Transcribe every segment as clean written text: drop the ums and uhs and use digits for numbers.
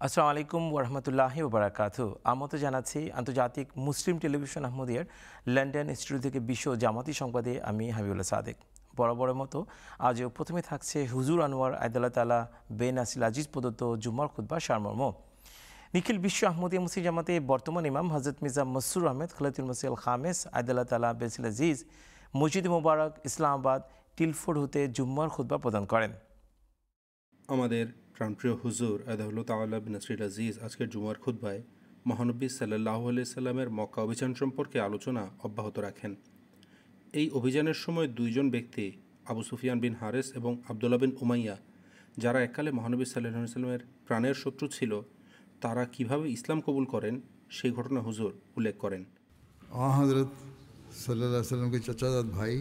আসসালামু আলাইকুম ওরহমতুল্লাহি ওবরাকাতু। আমত জানাচ্ছি আন্তর্জাতিক মুসলিম টেলিভিশন আহমদিয়ার লন্ডন স্টুডিও থেকে বিশ্ব জামাতি সংবাদে আমি হাবিবুল্লাহ সাদেক। বরাবরের মতো আজও প্রথমে থাকছে হুজুর আনোয়ার আয়দাল্লাহ তালা বেন আসিল আজিজ প্রদত্ত জুম্মার খুতবা সারমর্ম। নিখিল বিশ্ব আহমদিয়া মুসলিম জামাতে বর্তমান ইমাম হজরত মির্জা মসরুর আহমেদ খলিফুল মসিহ আল খামেস আয়দাল্লাহ তালা বেন আসিল আজিজ মসজিদ মোবারক ইসলামাবাদ টিলফোর্ড হতে জুম্মার খুতবা প্রদান করেন। আমাদের প্রাণপ্রিয় হুজুর আদাহুল্লাহ তাআলা বিন নাসরিল আজিজ আজকের জুমার খুতবায় মহানবী সাল্লাল্লাহু আলাইহি সাল্লামের মক্কা অভিযান সম্পর্কে আলোচনা অব্যাহত রাখেন। এই অভিযানের সময় দুইজন ব্যক্তি আবু সুফিয়ান বিন হারেস এবং আবদুল্লাহ বিন উমাইয়া, যারা এককালে মহানবী সাল্লাল্লাহু আলাইহি সাল্লামের প্রাণের শত্রু ছিল, তারা কিভাবে ইসলাম কবুল করেন সেই ঘটনা হুজুর উল্লেখ করেন। হযরত सल्लल्लाहु अलैहि वसल्लम के चचाजाद भाई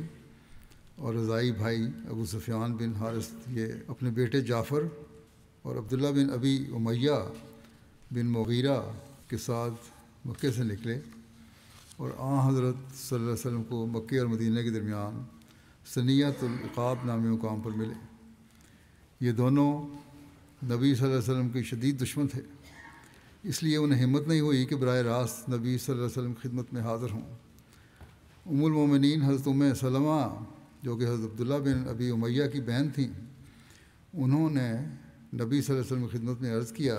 और रज़ाई भाई अबू सुफियान बिन हारिस ये अपने बेटे जाफ़र और अब्दुल्ला बिन अबी उमैया बिन मुगीरा के साथ मक्के से निकले और हज़रत सल्लल्लाहु अलैहि वसल्लम को मक्के और मदीने के दरमियान सनियतुल इक़ाब नामी मुकाम पर मिले। ये दोनों नबी सल्लल्लाहु अलैहि वसल्लम के शदीद दुश्मन थे, इसलिए उन्हें हिम्मत नहीं हुई कि बराह रास्त नबी सल्लल्लाहु अलैहि वसल्लम की खिदमत में हाज़िर हों। उम्मुल मोमिनीन हज़रत उम्मे सलमा, जो कि हज़रत अब्दुल्ला बिन अबी उमैया की बहन थीं, उन्होंने नबी सल्लल्लाहु अलैहि वसल्लम की खिदमत में अर्ज़ किया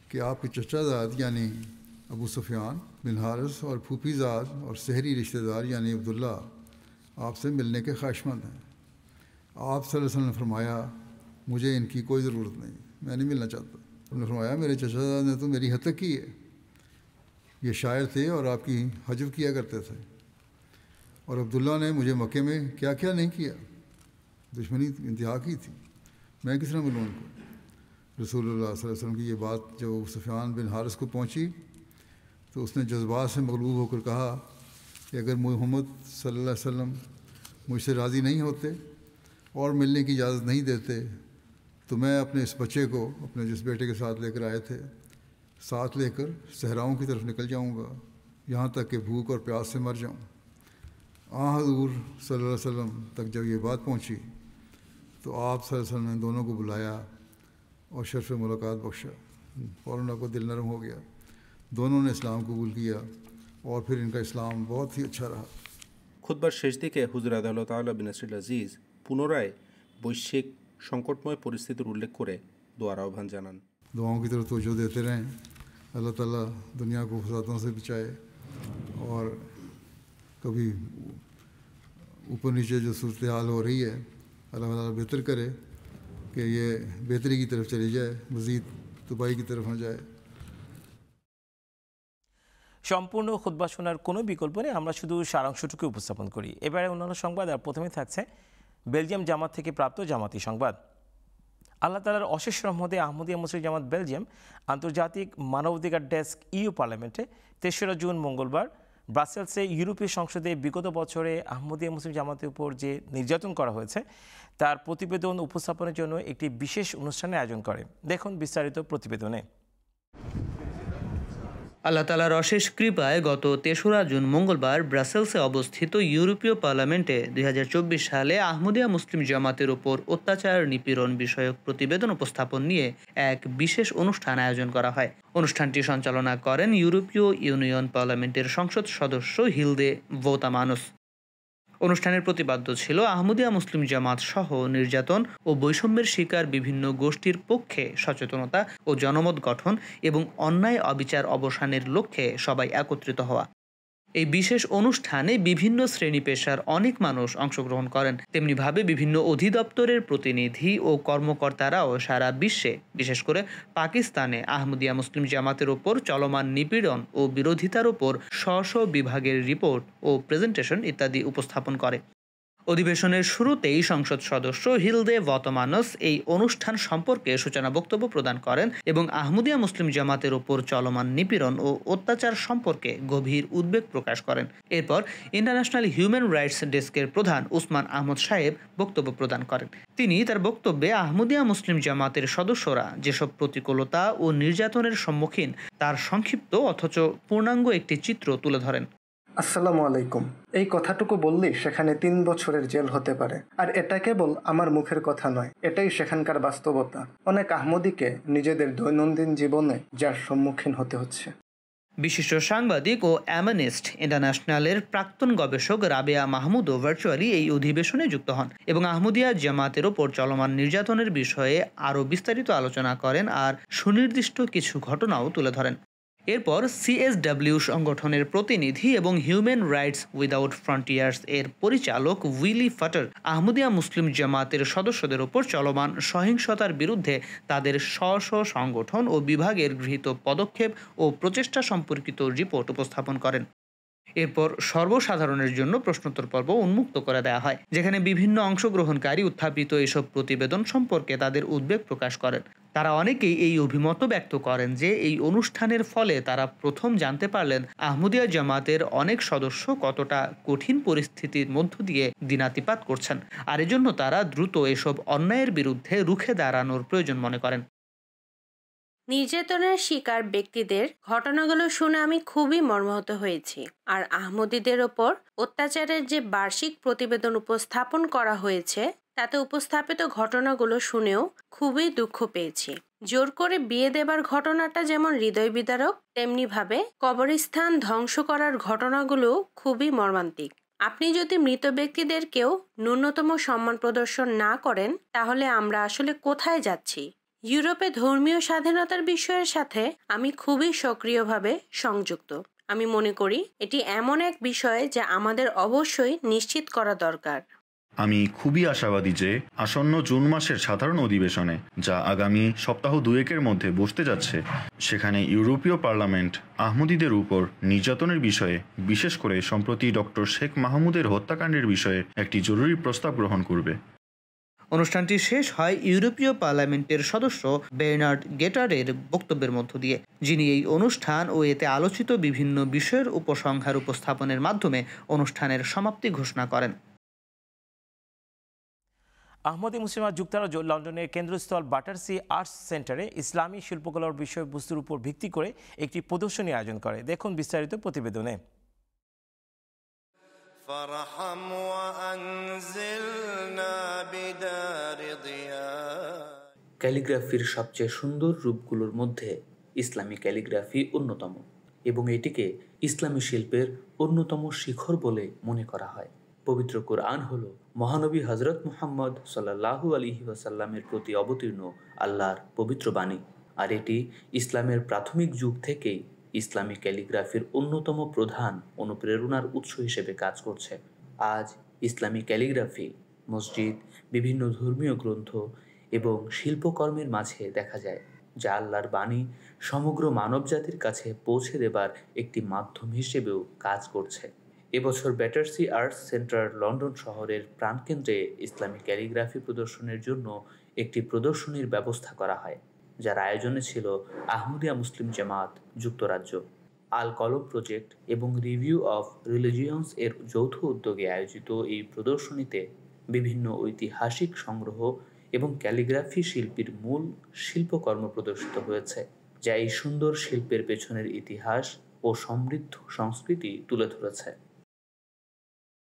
कि आपके चचाजाद यानी अबू सुफियान बिन हारिस और फूफीजाद और सहरी रिश्तेदार यानी अब्दुल्ला आपसे मिलने के ख्वाहिशमंद हैं। आप सल्लल्लाहु अलैहि वसल्लम ने फरमाया, मुझे इनकी कोई ज़रूरत नहीं, मैं नहीं मिलना चाहता। उन्होंने फरमाया, मेरे चचाजाद ने तो मेरी हतक की है, ये शायर थे और आपकी हजब किया करते थे, और अब्दुल्ला ने मुझे मक्के में क्या क्या नहीं किया, दुश्मनी इंतहा की थी, मैं किस तरह मिलूँ उनको। रसूलुल्लाह सल्लल्लाहु अलैहि वसल्लम की ये बात जब सुफियान बिन हारिस को पहुँची तो उसने जज्बात से मगलूब होकर कहा कि अगर मोहम्मद सल्लल्लाहु अलैहि वसल्लम मुझसे राज़ी नहीं होते और मिलने की इजाज़त नहीं देते तो मैं अपने इस बच्चे को, अपने जिस बेटे के साथ लेकर आए थे, साथ लेकर सहराओं की तरफ निकल जाऊँगा, यहाँ तक कि भूख और प्यास से मर जाऊँ। हज़ूर सल्लल्लाहु अलैहि वसल्लम तक जब ये बात पहुँची तो आप सल्लल्लाहु अलैहि वसल्लम ने दोनों को बुलाया और शर्फ़ मुलाकात बख्शा। फ़ौरन आपको दिल नरम हो गया, दोनों ने इस्लाम कबूल किया और फिर इनका इस्लाम बहुत ही अच्छा रहा। খুতবার শেষ দিকে হুজুর আদাহুল্লাহ তাআলা বিন নাসরিল আজিজ পুনরায় বৈশ্বিক সংকটময় পরিস্থিতির উল্লেখ করে দোয়ার আহ্বান জানান। दुआओं की तरफ तवज्जो देते रहें, अल्लाह ताला दुनिया को फसादों से बचाए और कभी ऊपर नीचे जो सूरत हाल हो रही है अल्लाह ताला बेहतर करे कि ये बेहतरी की तरफ चली जाए, मज़ीद तबाही की तरफ न जाए। সম্পূর্ণ খুতবা শোনার কোনো বিকল্প নেই, আমরা শুধু সারাংশটুকু উপস্থাপন করি। এবারে অন্যান্য সংবাদ, আর প্রথমে থাকছে বেলজিয়াম জামাত থেকে প্রাপ্ত জামাতি সংবাদ। আল্লাহ তালার অশেষ রহমতে আহমদিয়া মুসলিম জামাত বেলজিয়াম আন্তর্জাতিক মানবাধিকার ডেস্ক ইউ পার্লামেন্টে ৩রা জুন মঙ্গলবার ব্রাসেলসে ইউরোপীয় সংসদে বিগত বছরে আহমদিয়া মুসলিম জামাতের উপর যে নির্যাতন করা হয়েছে তার প্রতিবেদন উপস্থাপনের জন্য একটি বিশেষ অনুষ্ঠানের আয়োজন করে। দেখুন বিস্তারিত প্রতিবেদনে। আল্লাহ তালার অশেষ কৃপায় গত ৩রা জুন মঙ্গলবার ব্রাসেলসে অবস্থিত ইউরোপীয় পার্লামেন্টে ২০২৪ সালে আহমদিয়া মুসলিম জামাতের উপর অত্যাচার নিপীড়ন বিষয়ক প্রতিবেদন উপস্থাপন নিয়ে এক বিশেষ অনুষ্ঠান আয়োজন করা হয়। অনুষ্ঠানটি সঞ্চালনা করেন ইউরোপীয় ইউনিয়ন পার্লামেন্টের সংসদ সদস্য হিলদে ভৌতামানুস। অনুষ্ঠানের প্রতিপাদ্য ছিল আহমদিয়া মুসলিম জামাত সহ নির্যাতন ও বৈষম্যের শিকার বিভিন্ন গোষ্ঠীর পক্ষে সচেতনতা ও জনমত গঠন এবং অন্যায় অবিচার অবসানের লক্ষ্যে সবাই একত্রিত হওয়া। এই বিশেষ অনুষ্ঠানে বিভিন্ন শ্রেণী পেশার অনেক মানুষ অংশগ্রহণ করেন। তেমনিভাবে বিভিন্ন অধিদপ্তরের প্রতিনিধি ও কর্মকর্তারাও সারা বিশ্বে, বিশেষ করে পাকিস্তানে আহমদিয়া মুসলিম জামাতের ওপর চলমান নিপীড়ন ও বিরোধিতার ওপর স্ব বিভাগের রিপোর্ট ও প্রেজেন্টেশন ইত্যাদি উপস্থাপন করে। অধিবেশনের শুরুতেই সংসদ সদস্য হিলদে ভতমানস এই অনুষ্ঠান সম্পর্কে সূচনা বক্তব্য প্রদান করেন এবং আহমদিয়া মুসলিম জামাতের ওপর চলমান নিপীড়ন ও অত্যাচার সম্পর্কে গভীর উদ্বেগ প্রকাশ করেন। এরপর ইন্টারন্যাশনাল হিউম্যান রাইটস ডেস্কের প্রধান উসমান আহমদ সাহেব বক্তব্য প্রদান করেন। তিনি তার বক্তব্যে আহমদিয়া মুসলিম জামাতের সদস্যরা যেসব প্রতিকূলতা ও নির্যাতনের সম্মুখীন তার সংক্ষিপ্ত অথচ পূর্ণাঙ্গ একটি চিত্র তুলে ধরেন। আসসালামু আলাইকুম। এই কথাটুকু বললেই সেখানে ৩ বছরের জেল হতে পারে। আর এটা কেবল আমার মুখের কথা নয়, এটাই সেখানকার বাস্তবতা। অনেক আহমদীকে নিজেদের দৈনন্দিন জীবনে যার সম্মুখীন হতে হচ্ছে। বিশিষ্ট সাংবাদিক ও অ্যামনেস্টি ইন্টারন্যাশনালের প্রাক্তন গবেষক রাবেয়া মাহমুদও ভার্চুয়ালি এই অধিবেশনে যুক্ত হন এবং আহমদিয়া জামাতের ওপর চলমান নির্যাতনের বিষয়ে আরও বিস্তারিত আলোচনা করেন আর সুনির্দিষ্ট কিছু ঘটনাও তুলে ধরেন। এরপর সিএসডব্লিউ সংগঠনের প্রতিনিধি এবং হিউম্যান রাইটস উইদাউট ফ্রন্টিয়ার্স এর পরিচালক উইলি ফাটার আহমদিয়া মুসলিম জামাতের সদস্যদের ওপর চলমান সহিংসতার বিরুদ্ধে তাদের স্ব সংগঠন ও বিভাগের গৃহীত পদক্ষেপ ও প্রচেষ্টা সম্পর্কিত রিপোর্ট উপস্থাপন করেন। এরপর সর্বসাধারণের জন্য প্রশ্নোত্তর পর্ব উন্মুক্ত করে দেওয়া হয়, যেখানে বিভিন্ন অংশগ্রহণকারী উত্থাপিত এসব প্রতিবেদন সম্পর্কে তাদের উদ্বেগ প্রকাশ করেন। তারা অনেকেই এই অভিমত ব্যক্ত করেন যে এই অনুষ্ঠানের ফলে তারা প্রথম জানতে পারলেন আহমদিয়া জামাতের অনেক সদস্য কতটা কঠিন পরিস্থিতির মধ্য দিয়ে দিনাতিপাত করছেন, আর এজন্য তারা দ্রুত এসব অন্যায়ের বিরুদ্ধে রুখে দাঁড়ানোর প্রয়োজন মনে করেন। নির্যাতনের শিকার ব্যক্তিদের ঘটনাগুলো শুনে আমি খুবই মর্মাহত হয়েছি। আর আহমদীদের ওপর অত্যাচারের যে বার্ষিক প্রতিবেদন উপস্থাপন করা হয়েছে তাতে উপস্থাপিত ঘটনাগুলো শুনেও খুবই দুঃখ পেয়েছি। জোর করে বিয়ে দেবার ঘটনাটা যেমন হৃদয় বিদারক, তেমনি ভাবে কবরস্থান ধ্বংস করার ঘটনাগুলো খুবই মর্মান্তিক। আপনি যদি মৃত ব্যক্তিদেরকেও ন্যূনতম সম্মান প্রদর্শন না করেন, তাহলে আমরা আসলে কোথায় যাচ্ছি? ইউরোপে ধর্মীয় স্বাধীনতার বিষয়ের সাথে আমি খুবই সক্রিয়ভাবে সংযুক্ত। আমি মনে করি এটি এমন এক বিষয় যা আমাদের অবশ্যই নিশ্চিত করা দরকার। আমি খুবই আশাবাদী যে আসন্ন জুন মাসের সাধারণ অধিবেশনে, যা আগামী সপ্তাহ দুয়েকের মধ্যে বসতে যাচ্ছে, সেখানে ইউরোপীয় পার্লামেন্ট আহমদীদের উপর নির্যাতনের বিষয়ে, বিশেষ করে সম্প্রতি ডক্টর শেখ মাহমুদের হত্যাকাণ্ডের বিষয়ে একটি জরুরি প্রস্তাব গ্রহণ করবে। অনুষ্ঠানটি শেষ হয় ইউরোপীয় পার্লামেন্টের সদস্য বের্নার্ড গেটারের বক্তব্যের মধ্য দিয়ে, যিনি এই অনুষ্ঠান ও এতে আলোচিত বিভিন্ন বিষয়ের উপসংহার উপস্থাপনের মাধ্যমে অনুষ্ঠানের সমাপ্তি ঘোষণা করেন। আহমদী মুসলিম যুক্তরাজ্য লন্ডনের কেন্দ্রস্থল বাটারসি আর্টস সেন্টারে ইসলামী শিল্পকলার বিষয়বস্তুর উপর ভিত্তি করে একটি প্রদর্শনী আয়োজন করে। দেখুন বিস্তারিত প্রতিবেদনে। ক্যালিগ্রাফির সবচেয়ে সুন্দর রূপগুলোর মধ্যে ইসলামী ক্যালিগ্রাফি অন্যতম, এবং এটিকে ইসলামী শিল্পের অন্যতম শিখর বলে মনে করা হয়। পবিত্র কোরআন হল মহানবী হজরত মুহাম্মদ সাল্লাল্লাহু আলাইহি ওয়াসাল্লামের প্রতি অবতীর্ণ আল্লাহর পবিত্র বাণী, আর এটি ইসলামের প্রাথমিক যুগ থেকেই ইসলামী ক্যালিগ্রাফির অন্যতম প্রধান অনুপ্রেরণার উৎস হিসেবে কাজ করছে। আজ ইসলামী ক্যালিগ্রাফি মসজিদ, বিভিন্ন ধর্মীয় গ্রন্থ এবং শিল্পকর্মের মাঝে দেখা যায়, যা আল্লাহর বাণী সমগ্র মানবজাতির কাছে পৌঁছে দেবার একটি মাধ্যম হিসেবেও কাজ করছে। এবছর ব্যাটারসি আর্টস সেন্টার লন্ডন শহরের প্রাণকেন্দ্রে ইসলামী ক্যালিগ্রাফি প্রদর্শনের জন্য একটি প্রদর্শনীর ব্যবস্থা করা হয়, যার আয়োজনে ছিল আহমদিয়া মুসলিম জামাত যুক্তরাজ্য, আল কলম প্রজেক্ট এবং রিভিউ অফ রিলিজিয়ন্স এর যৌথ উদ্যোগে আয়োজিত এই প্রদর্শনীতে বিভিন্ন ঐতিহাসিক সংগ্রহ এবং ক্যালিগ্রাফি শিল্পীর মূল শিল্পকর্ম প্রদর্শিত হয়েছে, যা এই সুন্দর শিল্পের পেছনের ইতিহাস ও সমৃদ্ধ সংস্কৃতি তুলে ধরেছে।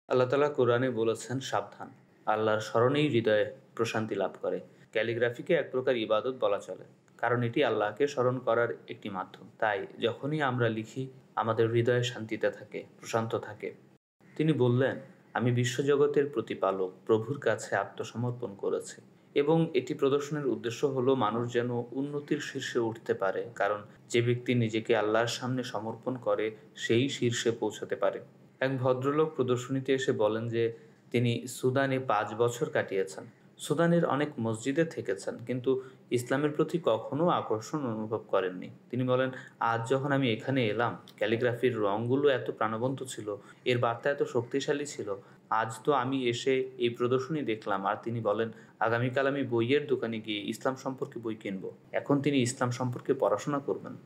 আল্লাহ তাআলা কোরআনে বলেছেন, সাবধান, আল্লাহর স্মরণেই হৃদয়ে প্রশান্তি লাভ করে। ক্যালিগ্রাফিকে এক প্রকার ইবাদত বলা চলে, কারণ এটি আল্লাহকে স্মরণ করার একটি মাধ্যম। তাই যখনই আমরা লিখি, আমাদের হৃদয়ে শান্তিতে থাকে, প্রশান্ত থাকে। তিনি বললেন, আমি বিশ্বজগতের প্রতিপালক প্রভুর কাছে আত্মসমর্পণ করেছি। এবং এটি প্রদর্শনের উদ্দেশ্য হলো মানুষ যেন উন্নতির শীর্ষে উঠতে পারে, কারণ যে ব্যক্তি নিজেকে আল্লাহর সামনে সমর্পণ করে সেই শীর্ষে পৌঁছতে পারে। এক ভদ্রলোক প্রদর্শনীতে এসে বলেন যে তিনি সুদানে 5 বছর কাটিয়েছেন, সুদানের অনেক মসজিদে থেকেছেন, কিন্তু ইসলামের প্রতি কখনো আকর্ষণ অনুভব করেননি। তিনি বলেন, আজ যখন আমি এখানে এলাম, ক্যালিগ্রাফির রঙগুলো এত প্রাণবন্ত ছিল, এর বার্তা এত শক্তিশালী ছিল। আজ তো আমি এসে এই প্রদর্শনী দেখলাম। আর তিনি বলেন, আগামীকাল আমি বইয়ের দোকানে গিয়ে ইসলাম সম্পর্কে বই কিনবো। এখন তিনি ইসলাম সম্পর্কে পড়াশোনা করবেন।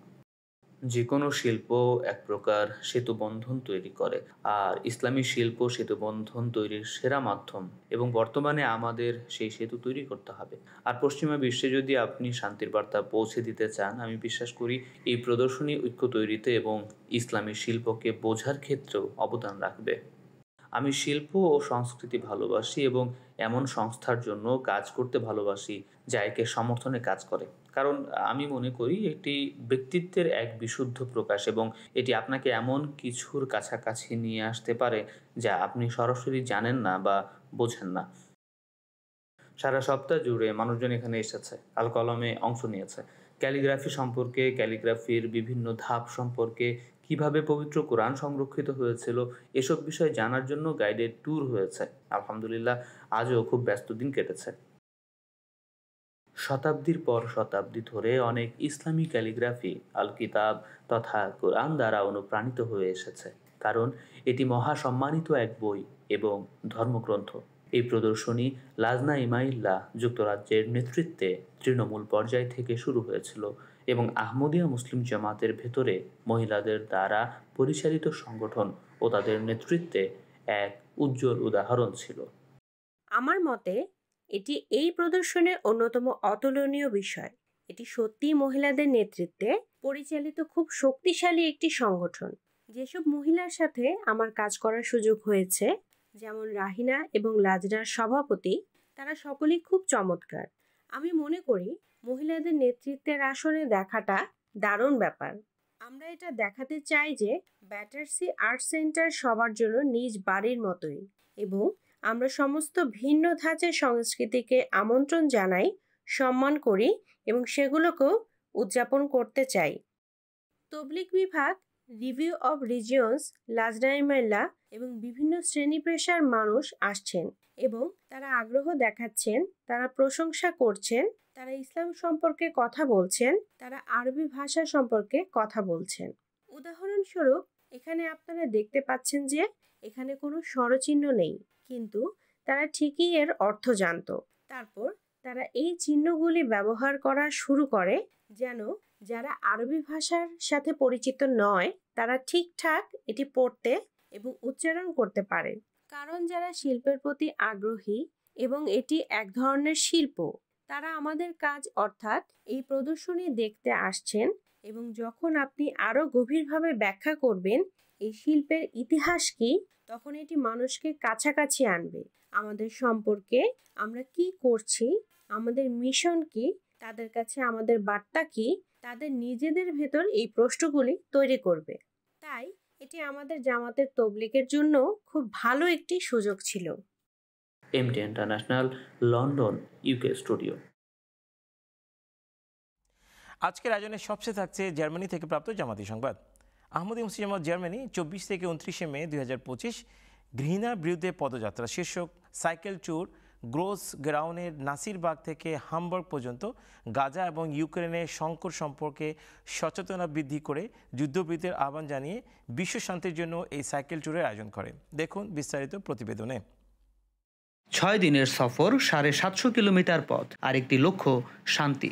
যে কোনো শিল্প এক প্রকার সেতুবন্ধন তৈরি করে, আর ইসলামী শিল্প সেতুবন্ধন তৈরির সেরা মাধ্যম, এবং বর্তমানে আমাদের সেই সেতু তৈরি করতে হবে। আর পশ্চিমা বিশ্বে যদি আপনি শান্তির বার্তা পৌঁছে দিতে চান, আমি বিশ্বাস করি এই প্রদর্শনী ঐক্য তৈরিতে এবং ইসলামী শিল্পকে বোঝার ক্ষেত্রেও অবদান রাখবে। আমি শিল্প ও সংস্কৃতি ভালোবাসি এবং এমন সংস্থার জন্য কাজ করতে ভালোবাসি যা একে সমর্থনে কাজ করে, কারণ আমি মনে করি এটি ব্যক্তিত্বের এক বিশুদ্ধ প্রকাশ এবং এটি আপনাকে এমন কিছুর কাছাকাছি নিয়ে আসতে পারে যা আপনি সরাসরি জানেন না বা বোঝেন না। সারা সপ্তাহ জুড়ে মানুষজন এখানে এসেছে, আল কলমে অংশ নিয়েছে, ক্যালিগ্রাফি সম্পর্কে, ক্যালিগ্রাফির বিভিন্ন ধাপ সম্পর্কে, কিভাবে পবিত্র কোরআন সংরক্ষিত হয়েছিল এসব বিষয় জানার জন্য গাইডেড ট্যুর হয়েছে। আলহামদুলিল্লাহ, আজও খুব ব্যস্ত দিন কেটেছে। শতাব্দীর পর শতাব্দী ধরে অনেক ইসলামী ক্যালিগ্রাফি আল কিতাব তথা কোরআন দ্বারা অনুপ্রাণিত হয়ে এসেছে, কারণ এটি মহাসম্মানিত এক বই এবং ধর্মগ্রন্থ। এই প্রদর্শনী লাজনা ইমাইল্লাহ যুক্তরাজ্যের নেতৃত্বে তৃণমূল পর্যায় থেকে শুরু হয়েছিল এবং আহমদিয়া মুসলিম জামাতের ভেতরে মহিলাদের দ্বারা পরিচালিত সংগঠন ও তাদের নেতৃত্বে এক উজ্জ্বল উদাহরণ ছিল। আমার মতে এটি এই প্রদর্শনের অন্যতম অতুলনীয় বিষয়। এটি সত্যিই মহিলাদের নেতৃত্বে পরিচালিত খুব শক্তিশালী একটি সংগঠন। যেসব মহিলার সাথে আমার কাজ করার সুযোগ হয়েছে, যেমন রাহিনা এবং লাজনার সভাপতি, তারা সকলেই খুব চমৎকার। আমি মনে করি মহিলাদের নেতৃত্বের আসনে দেখাটা দারুণ ব্যাপার। আমরা এটা দেখাতে চাই যে ব্যাটারসি আর্ট সেন্টার সবার জন্য নিজ বাড়ির মতোই, এবং আমরা সমস্ত ভিন্ন ধাঁচের সংস্কৃতিকে আমন্ত্রণ জানাই, সম্মান করি এবং সেগুলোকেও উদযাপন করতে চাই। তবলিগ বিভাগ, রিভিউ অব রিজিয়ন্স, লাজনা ইমাইল্লাহ এবং বিভিন্ন শ্রেণী পেশার মানুষ আসছেন এবং তারা আগ্রহ দেখাচ্ছেন, তারা প্রশংসা করছেন, তারা ইসলাম সম্পর্কে কথা বলছেন, তারা আরবি ভাষা সম্পর্কে কথা বলছেন। উদাহরণস্বরূপ, এখানে আপনারা দেখতে পাচ্ছেন যে এখানে কোনো স্বরচিহ্ন নেই, কিন্তু তারা ঠিকই এর অর্থ জানত। তারপর তারা এই চিহ্নগুলি ব্যবহার করা শুরু করে যেন যারা আরবি ভাষার সাথে পরিচিত নয় তারা ঠিকঠাক এটি পড়তে এবং উচ্চারণ করতে পারে। কারণ যারা শিল্পের প্রতি আগ্রহী এবং এটি এক ধরনের শিল্প, তারা আমাদের কাজ অর্থাৎ এই প্রদর্শনী দেখতে আসছেন, এবং যখন আপনি আরও গভীরভাবে ব্যাখ্যা করবেন এই শিল্পের ইতিহাস কি, তখন এটি মানুষকে কাছাকাছি আনবে আমাদের সম্পর্কে, আমরা কি করছি, আমাদের মিশন কি, তাদের কাছে আমাদের বার্তা কি, তাদের নিজেদের ভেতর এই প্রশ্নগুলি তৈরি করবে। তাই এটি আমাদের জামাতের তবলিগের জন্য খুব ভালো একটি সুযোগ ছিল। MT international, London, UK studio. আজকের আয়োজনে সবচেয়ে থাকছে জার্মানি থেকে প্রাপ্ত জামাতি সংবাদ। আহমদি মুসলিম জামাত জার্মানি 24 থেকে 29 মে 2025 ঘৃণার বিরুদ্ধে পদযাত্রা শীর্ষক সাইকেল ট্যুর গ্রোস গ্রাউনের নাসিরবাগ থেকে হামবার্গ পর্যন্ত গাজা এবং ইউক্রেনের সংকট সম্পর্কে সচেতনতা বৃদ্ধি করে যুদ্ধবিরতির আহ্বান জানিয়ে বিশ্ব শান্তির জন্য এই সাইকেল ট্যুরের আয়োজন করে। দেখুন বিস্তারিত প্রতিবেদনে। 6 দিনের সফর, 750 কিলোমিটার পথ, আর একটি লক্ষ্য শান্তি।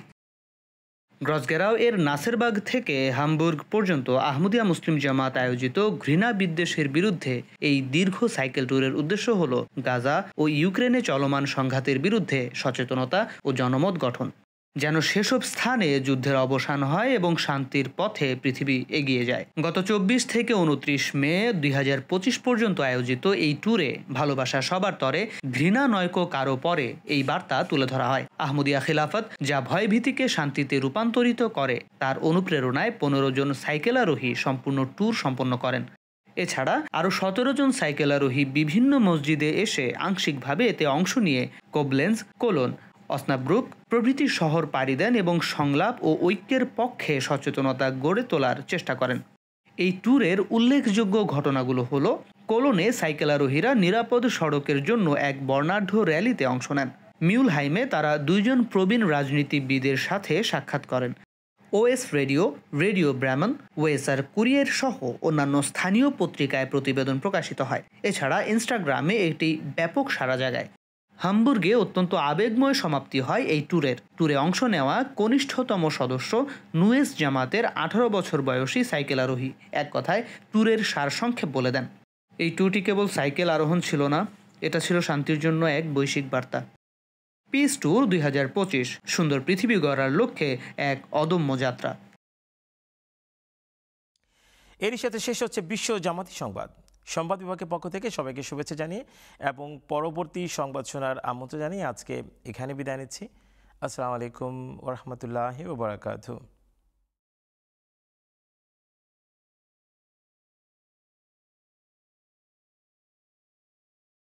গ্রসগেরাও এর নাসেরবাগ থেকে হামবুর্গ পর্যন্ত আহমদিয়া মুসলিম জামাত আয়োজিত ঘৃণা বিদ্বেষের বিরুদ্ধে এই দীর্ঘ সাইকেল ট্যুরের উদ্দেশ্য হল গাজা ও ইউক্রেনে চলমান সংঘাতের বিরুদ্ধে সচেতনতা ও জনমত গঠন, যেন সেসব স্থানে যুদ্ধের অবসান হয় এবং শান্তির পথে পৃথিবী এগিয়ে যায়। গত 24 থেকে 29 মে 2025 পর্যন্ত আয়োজিত এই ট্যুরে ভালোবাসা সবার তরে, ঘৃণা নয়কো কারো পরে, এই বার্তা তুলে ধরা হয়। আহমদিয়া খিলাফত যা ভয়ভীতিকে শান্তিতে রূপান্তরিত করে, তার অনুপ্রেরণায় 15 জন সাইকেল আরোহী সম্পূর্ণ ট্যুর সম্পন্ন করেন। এছাড়া আরও 17 জন সাইকেল আরোহী বিভিন্ন মসজিদে এসে আংশিকভাবে এতে অংশ নিয়ে কোবলেন্স, কোলন, অসনাব্রুক প্রভৃতি শহর পাড়ি দেন এবং সংলাপ ও ঐক্যের পক্ষে সচেতনতা গড়ে তোলার চেষ্টা করেন। এই ট্যুরের উল্লেখযোগ্য ঘটনাগুলো হলো, কোলনে সাইকেল আরোহীরা নিরাপদ সড়কের জন্য এক বর্ণাঢ্য র্যালিতে অংশ নেন। মিউলহাইমে তারা 2 জন প্রবীণ রাজনীতিবিদের সাথে সাক্ষাৎ করেন। ওএস রেডিও, রেডিও ব্রাহ্মণ, ওয়েসার কুরিয়ার সহ অন্যান্য স্থানীয় পত্রিকায় প্রতিবেদন প্রকাশিত হয়। এছাড়া ইনস্টাগ্রামে এটি ব্যাপক সাড়া জাগায়। হামবুর্গে অত্যন্ত আবেগময় সমাপ্তি হয় এই ট্যুরে অংশ নেওয়া কনিষ্ঠতম সদস্য নুয়েস জামাতের 18 বছর বয়সী সাইকেল আরোহী এক কথায় ট্যুরের সারসংক্ষেপ বলে দেন। এই ট্যুরটি কেবল সাইকেল আরোহণ ছিল না, এটা ছিল শান্তির জন্য এক বৈশ্বিক বার্তা। পিস ট্যুর 2025 সুন্দর পৃথিবী গড়ার লক্ষ্যে এক অদম্য যাত্রা। এরই সাথে শেষ হচ্ছে বিশ্ব জামাতি সংবাদ বিভাগের পক্ষ থেকে সবাইকে শুভেচ্ছা জানিয়ে এবং পরবর্তী সংবাদ শোনার আমন্ত্রণ জানিয়ে আজকে এখানে বিদায় নিচ্ছি। আসসালামু আলাইকুম ওয়া রাহমাতুল্লাহি ওয়া বারাকাতুহু।